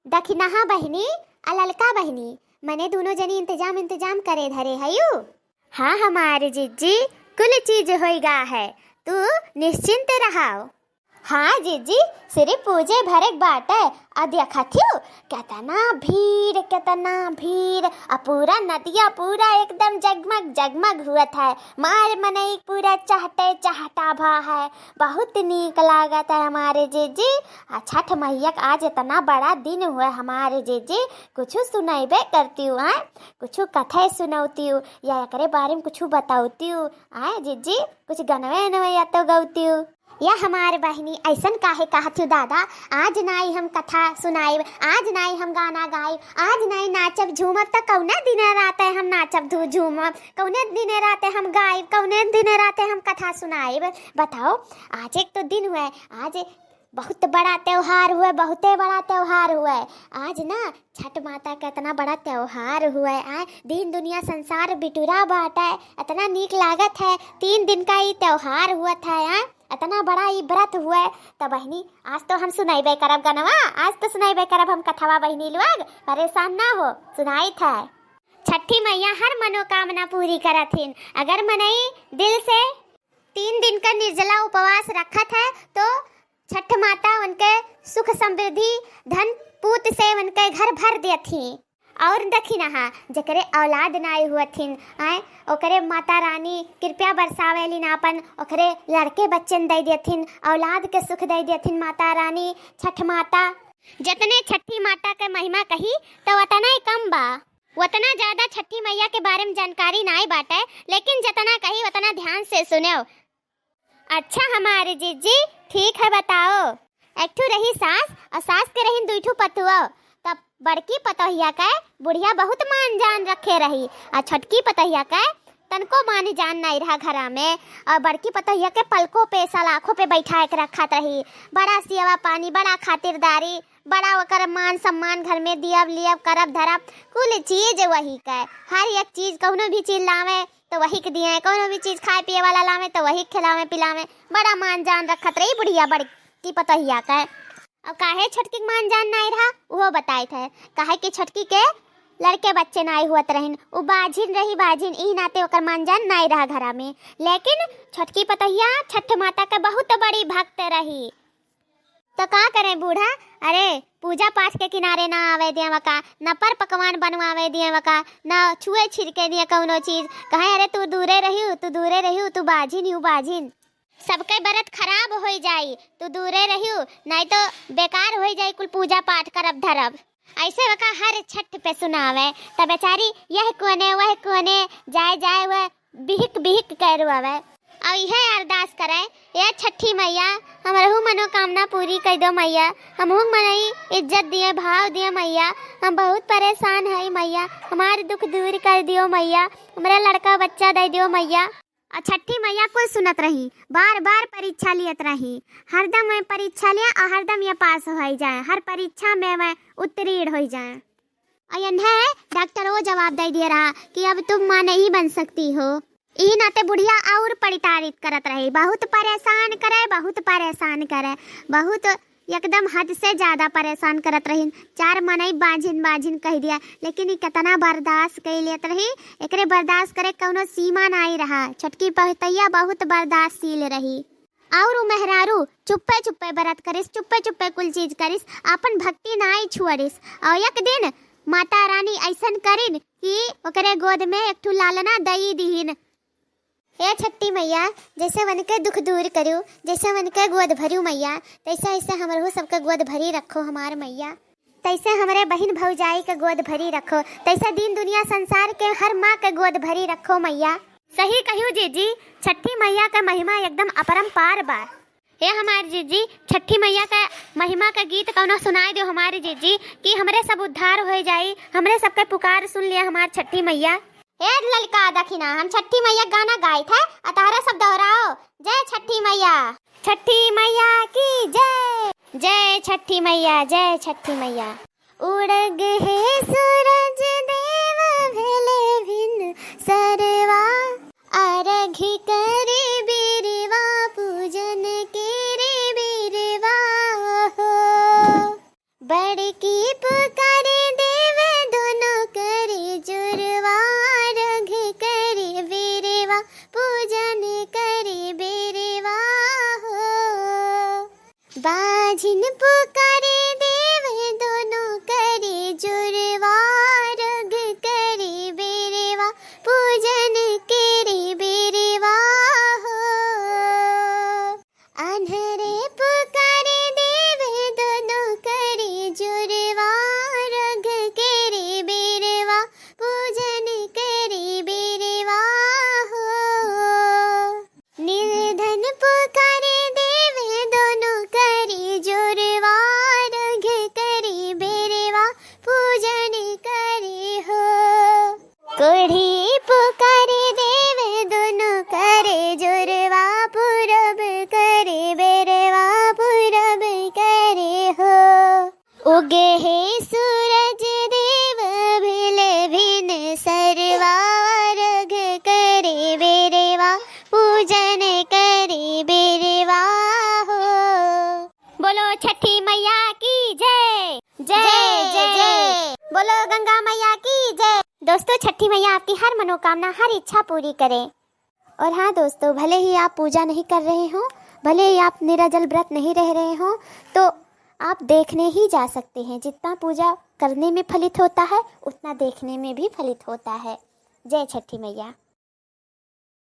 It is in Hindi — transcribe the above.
दखिनहा बहिनी आ ललका बहिनी मने दोनों जनी इंतजाम करे धरे हयू। हाँ हमारे जीजी कुल चीज होइगा है, तू निश्चिंत रहाओ। हाँ जीजी सिर्फ पूजे भरे बाटे। आ देखथियो कितना भीड़ आ पूरा नदिया पूरा एकदम जगमग हुआ था। मार मनई पूरा चहटा भा है। बहुत नीक लागत है हमारे जीजी। छठ मैया आज इतना बड़ा दिन हुआ हमारे जीजी। कुछ सुनाइबे करती हूँ आए, कुछ कथे सुनौती हूँ या एकरे बारे में कुछ बताती हूँ आए जीजी। कुछ गनवे नवे या तो गौती हूँ या हमारे बहनी ऐसन काहे कहती दादा। आज नाई हम कथा सुनाइब, आज नाई हम गाना गाइब, आज नाई नाचब झूमब त कौने दिने राते हम नाचब झूमब, कौने दिने राते हम गाइब, कौने दिने राते हम कथा सुनाइब। बताओ आज एक तो दिन हुआ, आज बहुत बड़ा त्योहार हुआ, बहुते बड़ा त्योहार हुआ। आज ना छठ माता का इतना बड़ा त्योहार हुआ है। दिन दुनिया संसार बिटुरा बाटा है, इतना नीक लागत है। 3 दिन का ये त्योहार हुआ था यार, इतना बड़ा ये व्रत हुआ है। तो बहनी आज तो हम सुनाइबे करब गनवा, आज तो सुनाइबे करब हम कथवा। बहनी लोग परेशान ना हो, सुनाई था। छठी मैया हर मनोकामना पूरी करथिन। अगर मनई दिल से 3 दिन का निर्जला उपवास रखत है तो छठ माता उनके सुख समृद्धि धन पूत से उनके घर भर देथी। और दखिन हा जकरे औलाद नाई हुअथिन आए ओकरे माता रानी कृपया बरसावेलिन आपन ओकरे लड़के बच्चन दे देथिन, औलाद के सुख दे देथिन माता रानी छठ माता। जितने छठी माता के महिमा कही तो उतना ही कम बा, उतना ज्यादा छठी मैया के बारे में जानकारी नाई बाटे, लेकिन जितना कही उतना ध्यान से सुनो। अच्छा हमारे जीजी ठीक है बताओ। एक ठू रही सास और सास के रही 2 ठू पतुआ। तब बड़की पतोहिया का बुढ़िया बहुत मान जान रखे रही और छटकी पतोहिया का तनको मान जान नहीं रहा घरा में। और बड़की पतोहिया के पलकों पे सलाखों पे बैठा के रखत रही। बड़ा सेवा पानी, बड़ा खातिरदारी, बड़ा वकर मान सम्मान घर में दियब लियब करब धरब कुल चीज वही का। हर एक चीज कौनो भी चीज लावे तो वही के दिए, कौनो भी चीज खाए पिए वाला लावे तो वही खिलावे पिलावे। बड़ा मान जान रखत रही बुढ़िया बड़की पतोहिया का। अब काहे छटकी मान जान नहीं रहा वो बताए थे। काहे कि छटकी के लड़के बच्चे नाई हुआ रहीन, वो बाझिन रही बाझिन, ई नाते ओकर मान जान नहीं रहा घरा में। लेकिन छटकी पतोहिया छठ माता का बहुत बड़ी भक्त रही। तो का करे बूढ़ा, अरे पूजा पाठ के किनारे ना आवे दिया का, न पर पकवान बनवावे दिया का, न छुए छिड़के दिया कौनो चीज। कहे अरे तू दूरे रही, तू बाझिन सबके व्रत खराब हो जाई, तू दूरे रहियो नहीं तो बेकार हो जाई कुल पूजा पाठ करब धरब। ऐसे वका हर छठ पे सुनावे। तब बेचारी यह कोने वह कोने जाए वह बिहिक करवावे और यह अरदास करे, ये छठी मैया हमारू मनोकामना पूरी कर दो मैया, हमहू मनई इज्जत दिए भाव दिए मैया, हम बहुत परेशान है मैया, हमारे दुख दूर कर दियो मैया, हमारा लड़का बच्चा दे दियो मैया। और छठी मैया कुल सुनत रही, बार परीक्षा लियत रही। हरदम मैं परीक्षा लिया और हरदम ये पास हो जाए, हर परीक्षा में मैं उत्तीर्ण हो जाए। और इन्हें डॉक्टर वो जवाब दे दिया रहा कि अब तुम माँ नहीं बन सकती हो। ई नाते बुढ़िया और परिताड़ित करत रही, बहुत परेशान करे, बहुत एकदम हद से ज्यादा परेशान करत रही। 4 मनई बाझिन कह दिया, लेकिन ये कितना बर्दाश्त कर लेत रही। एकरे बर्दाश्त करे कौनो सीमा नहीं रहा। छटकी पतोहिया बहुत बर्दाश्तशील रही। और मेहरारू चुप्पे व्रत करिस, चुप्पे कुल चीज करिस, अपन भक्ति नाई छुअरिस। और एक दिन माता रानी ऐसन करिन कि ओकरे गोद में एक ठू लालना दई दीहिन। हे छठी मैया जैसे वन के दुख दूर करू, जैसे वन के गोद भरू मैया, तैसे ऐसे हमरो सबके गोद भरी रखो हमार मैया। तैसे हमारे बहन भौजाई के गोद भरी रखो, तैसे दिन दुनिया संसार के हर माँ के गोद भरी रखो मैया। सही कहियो जीजी, छठी मैया का महिमा एकदम अपरंपार बा। हे हमारे जीजी छठी मैया का महिमा का गीत कौनो सुनाई दो हमारे जीजी कि हमरे सब उद्धार हो जाई, हमरे सबके पुकार सुन लिया हमार छठी मैया। ए ललका दखिना हम छठी मैया गाना गाए थे, अतारा सब दोहराओ। जय छठी मैया की जय, जय छठी मैया। उड़ग है सूरज देव भेले भिन सरवा, अर्घ करे बीरवा पूजन के रे बीरवा हो। बड़की कोढ़ी पुकारे देव दोनों करे जुरवा पूरब करे बेरवा पूरब करे हो। उगे है सूरज देव भिले भिन सरवा अर्घ करे बेरवा पूजन करे बेरवा हो। बोलो छठी मैया की जय जय जय। बोलो गंगा मैया की जय। दोस्तों छठी मैया आपकी हर मनोकामना हर इच्छा पूरी करें। और हाँ दोस्तों, भले ही आप पूजा नहीं कर रहे हो, भले ही आप निराजल व्रत नहीं रह रहे हो, तो आप देखने ही जा सकते हैं। जितना पूजा करने में फलित होता है उतना देखने में भी फलित होता है। जय छठी मैया।